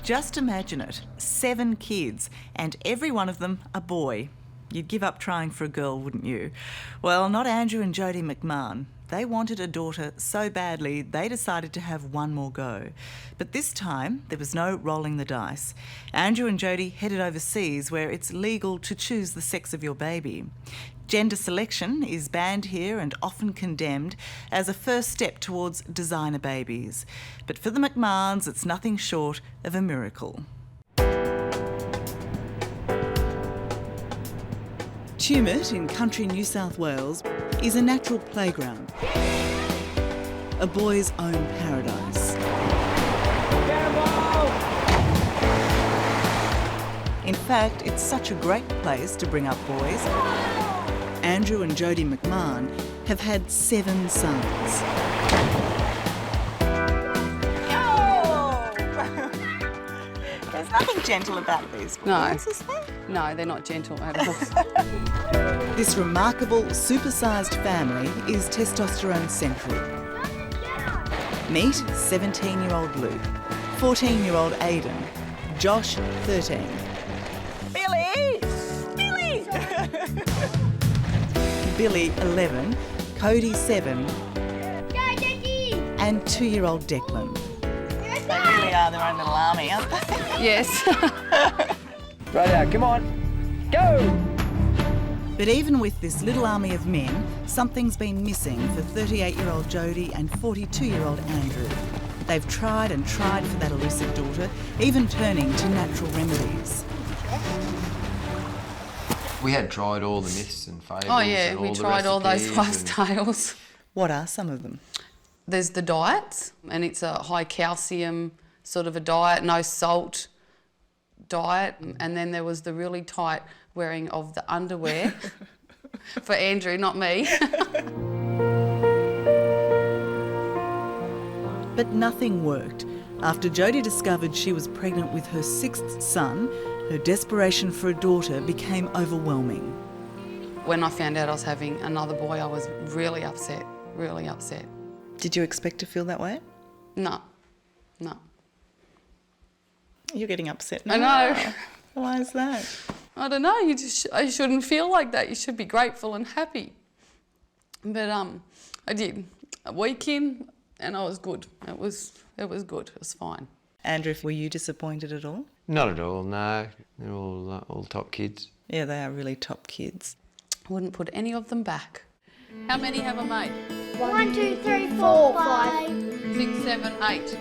Just imagine it, 7 kids, and every one of them a boy. You'd give up trying for a girl, wouldn't you? Well, not Andrew and Jodie McMahon. They wanted a daughter so badly they decided to have one more go. But this time, there was no rolling the dice. Andrew and Jodie headed overseas where it's legal to choose the sex of your baby. Gender selection is banned here and often condemned as a first step towards designer babies. But for the McMahons, it's nothing short of a miracle. Tumut in country New South Wales is a natural playground, a boy's own paradise. In fact, it's such a great place to bring up boys. Andrew and Jodie McMahon have had 7 sons. There's nothing gentle about these boys, is there? No, they're not gentle at all. This remarkable, supersized family is testosterone central. Meet 17-year-old Luke, 14-year-old Aidan, Josh, 13. Billy! Billy! Billy, 11, Cody, 7, and 2-year-old Declan. They really are their own little army, aren't they? Yes. Right out, come on, go! But even with this little army of men, something's been missing for 38-year-old Jodie and 42-year-old Andrew. They've tried and tried for that elusive daughter, even turning to natural remedies. We had tried all the myths and fables. Oh yeah, and we all tried all those wives' tales. What are some of them? There's the diets, and it's a high calcium sort of a diet, no salt diet, and then there was the really tight wearing of the underwear for Andrew, not me. But nothing worked. After Jodie discovered she was pregnant with her 6th son, her desperation for a daughter became overwhelming. When I found out I was having another boy, I was really upset, really upset. Did you expect to feel that way? No, no. You're getting upset now. I know. Why is that? I don't know, you shouldn't feel like that. You should be grateful and happy. But I did. A week in, and I was good. It was good, it was fine. Andrew, were you disappointed at all? Not at all, no. They're all top kids. Yeah, they are really top kids. I wouldn't put any of them back. How many have I made? 1, 2, 3, 4, 5, 6, 7, 8. 6,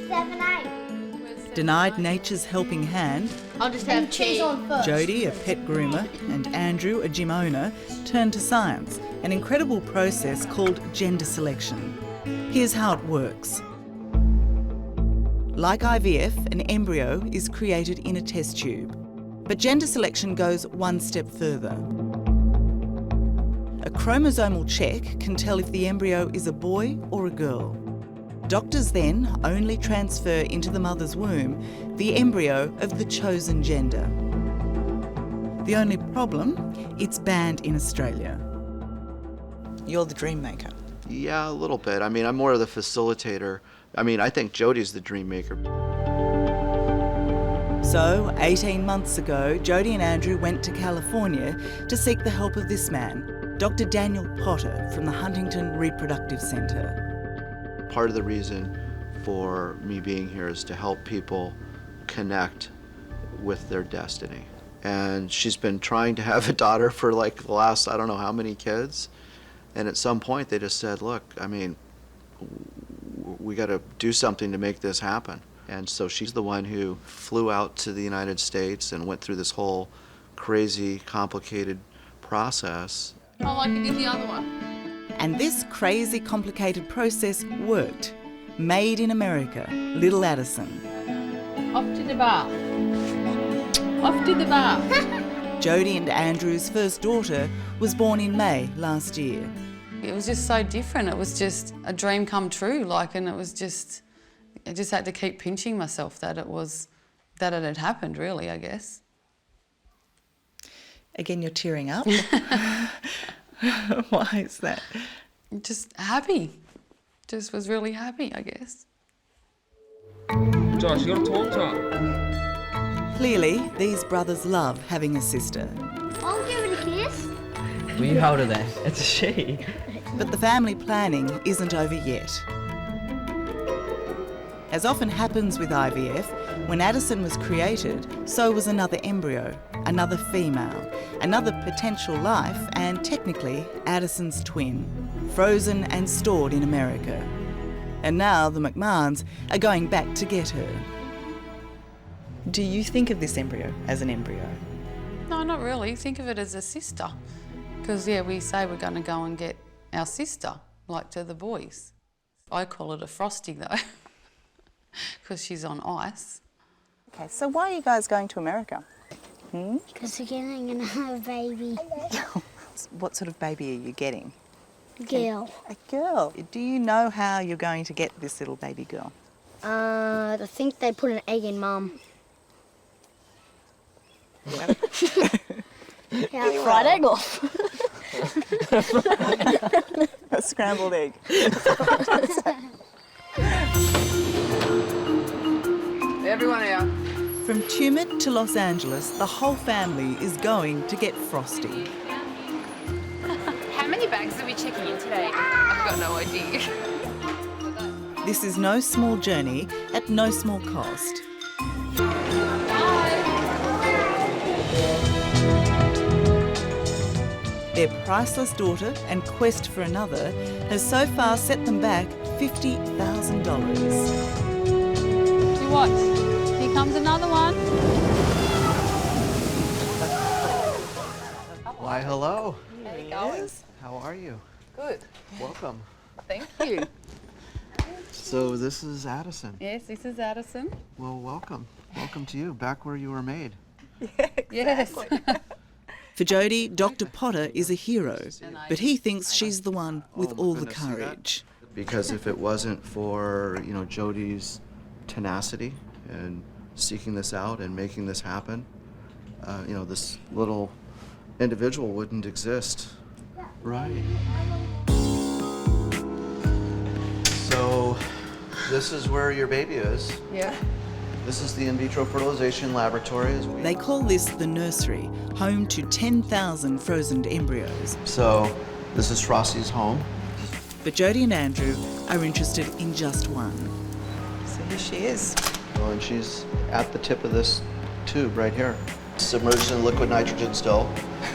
7, 8. Denied nature's helping hand, I'll just have cheese on first. Jodie, a pet groomer, and Andrew, a gym owner, turned to science, an incredible process called gender selection. Here's how it works. Like IVF, an embryo is created in a test tube. But gender selection goes one step further. A chromosomal check can tell if the embryo is a boy or a girl. Doctors then only transfer into the mother's womb the embryo of the chosen gender. The only problem, it's banned in Australia. You're the dream maker. Yeah, a little bit. I mean, I'm more of the facilitator. I mean, I think Jodie's the dream maker. So, 18 months ago, Jodie and Andrew went to California to seek the help of this man, Dr. Daniel Potter from the Huntington Reproductive Centre. Part of the reason for me being here is to help people connect with their destiny. And she's been trying to have a daughter for like the last, I don't know how many kids. And at some point they just said, look, I mean, we got to do something to make this happen. And so she's the one who flew out to the United States and went through this whole crazy, complicated process. Oh, like you did the other one. And this crazy, complicated process worked. Made in America, little Addison. Off to the bar. Off to the bar. Jodie and Andrew's first daughter was born in May last year. It was just so different. It was just a dream come true, and it was just, I just had to keep pinching myself that it had happened, really, I guess. Again, you're tearing up. Why is that? Just happy. Just was really happy, I guess. Josh, you gotta talk to her. Clearly, these brothers love having a sister. I'll give it a kiss. Will you hold her there? It's a she. But the family planning isn't over yet. As often happens with IVF, when Addison was created, so was another embryo, another female, another potential life, and technically Addison's twin, frozen and stored in America. And now the McMahons are going back to get her. Do you think of this embryo as an embryo? No, not really. Think of it as a sister. Because, yeah, we say we're going to go and get our sister, like to the boys. I call it a Frosty, though, because she's on ice. Okay, so why are you guys going to America? Because we're going to have a baby. What sort of baby are you getting? Girl. A girl. Do you know how you're going to get this little baby girl? I think they put an egg in Mum. Fried egg off. A scrambled egg. Everyone out. From Tumut to Los Angeles, the whole family is going to get Frosty. How many bags are we checking in today? I've got no idea. This is no small journey at no small cost. Their priceless daughter and quest for another has so far set them back $50,000. You watch. Here comes another one. Why, hello. How you going? How are you? Good. Welcome. Thank you. So this is Addison. Yes, this is Addison. Well, welcome. Welcome to you, back where you were made. Yes. For Jody, Dr. Potter is a hero, but he thinks she's the one with Oh, my all the goodness, see that? courage. Because if it wasn't for, Jody's tenacity and seeking this out and making this happen, this little individual wouldn't exist. Right. So, this is where your baby is. Yeah. This is the in vitro fertilization laboratory. They call this the nursery, home to 10,000 frozen embryos. So, this is Frosty's home. But Jody and Andrew are interested in just one. So here she is. Oh, and she's at the tip of this tube right here. Submerged in liquid nitrogen still.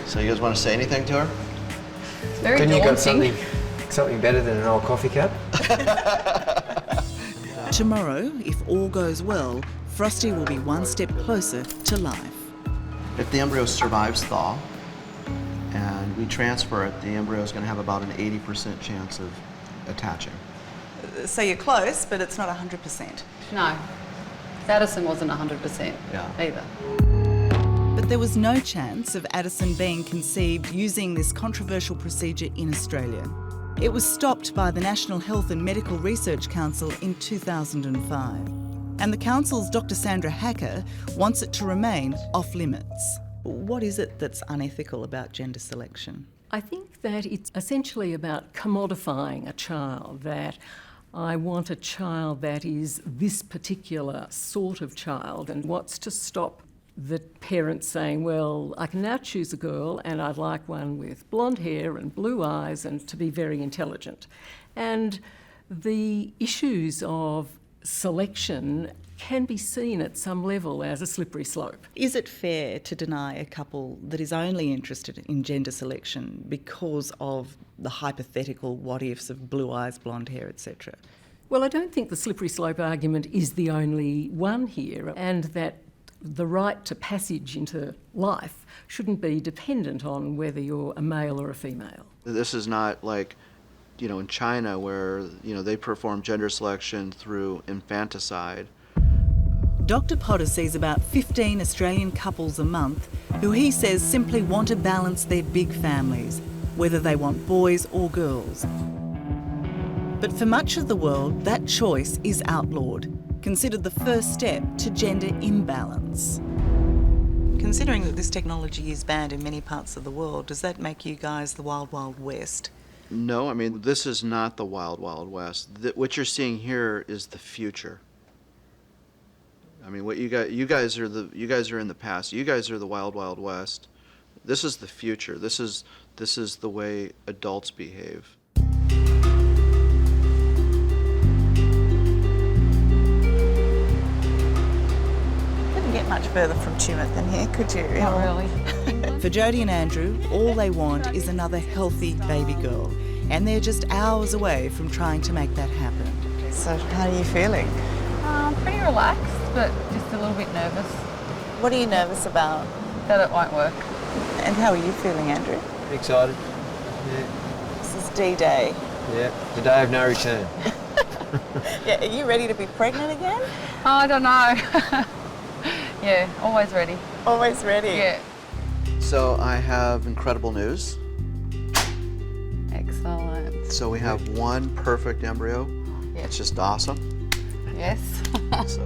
So you guys want to say anything to her? It's very Couldn't you daunting. got something better than an old coffee cup? Tomorrow, if all goes well, Frosty will be one step closer to life. If the embryo survives thaw and we transfer it, the embryo is going to have about an 80% chance of attaching. So you're close, but it's not 100%. No. Addison wasn't 100% either. But there was no chance of Addison being conceived using this controversial procedure in Australia. It was stopped by the National Health and Medical Research Council in 2005. And the council's Dr. Sandra Hacker wants it to remain off limits. What is it that's unethical about gender selection? I think that it's essentially about commodifying a child, that I want a child that is this particular sort of child, and what's to stop the parents saying, well, I can now choose a girl and I'd like one with blonde hair and blue eyes and to be very intelligent. And the issues of selection can be seen at some level as a slippery slope. Is it fair to deny a couple that is only interested in gender selection because of the hypothetical what-ifs of blue eyes, blonde hair, etc.? Well, I don't think the slippery slope argument is the only one here, and that the right to passage into life shouldn't be dependent on whether you're a male or a female. This is not like, in China where, they perform gender selection through infanticide. Dr. Potter sees about 15 Australian couples a month who he says simply want to balance their big families, whether they want boys or girls. But for much of the world, that choice is outlawed, considered the first step to gender imbalance. Considering that this technology is banned in many parts of the world, does that make you guys the wild, wild west? No, this is not the wild, wild west. What you're seeing here is the future. I mean, what you guys are in the past. You guys are the wild, wild west. This is the future. This is the way adults behave. Couldn't get much further from Tumut than here, could you? Not really. For Jodie and Andrew, all they want is another healthy baby girl, and they're just hours away from trying to make that happen. So, how are you feeling? Pretty relaxed, but just a little bit nervous What are you nervous about? that it won't work. And how are you feeling, Andrew? Excited. Yeah. This is D-Day. Yeah. The day of no return. Yeah, are you ready to be pregnant again? Oh, I don't know. Yeah, always ready. Always ready. Yeah. So I have incredible news. Excellent. So we have one perfect embryo. Yeah. It's just awesome. Yes. So,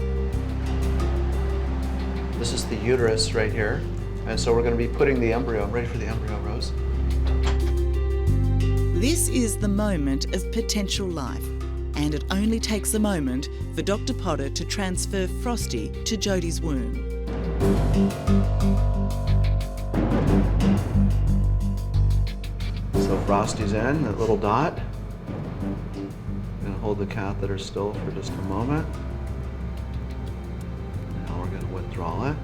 this is the uterus right here. And so we're going to be putting the embryo. I'm ready for the embryo, Rose. This is the moment of potential life, and it only takes a moment for Dr. Potter to transfer Frosty to Jodie's womb. So Frosty's in, that little dot. I'm going to hold the catheter still for just a moment. Now we're going to withdraw it.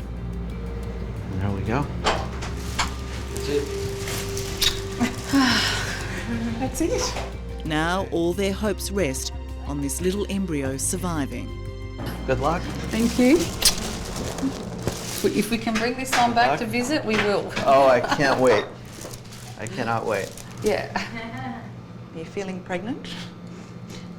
And there we go. That's it. That's it. Now all their hopes rest on this little embryo surviving. Good luck. Thank you. If we can bring this one back to visit, we will. Oh, I can't wait. I cannot wait. Yeah. Are you feeling pregnant?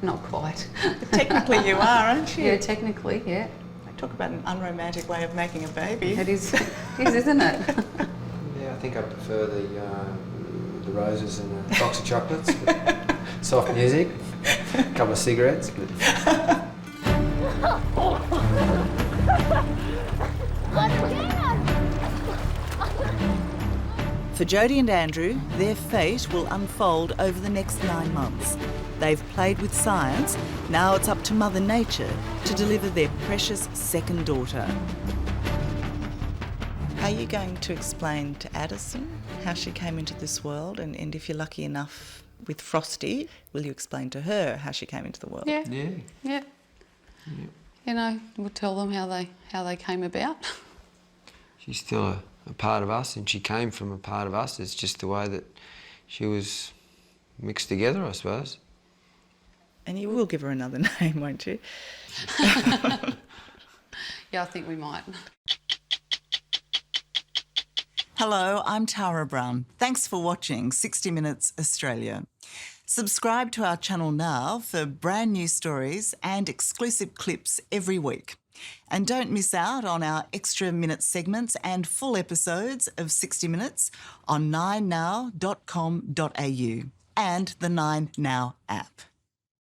Not quite. Technically you are, aren't you? Yeah, technically, yeah. Talk about an unromantic way of making a baby. It is, isn't it? Yeah, I think I prefer the roses and the box of chocolates. But soft music, a couple of cigarettes. But For Jodie and Andrew, their fate will unfold over the next 9 months. They've played with science, now it's up to Mother Nature to deliver their precious second daughter. Are you going to explain to Addison how she came into this world, and if you're lucky enough with Frosty, will you explain to her how she came into the world? Yeah. yeah. Yeah. You know, we'll tell them how they came about. She's still a part of us, and she came from a part of us. It's just the way that she was mixed together, I suppose. And you will give her another name, won't you? Yeah, I think we might. Hello, I'm Tara Brown. Thanks for watching 60 Minutes Australia. Subscribe to our channel now for brand new stories and exclusive clips every week. And don't miss out on our extra minute segments and full episodes of 60 Minutes on 9now.com.au and the 9Now app.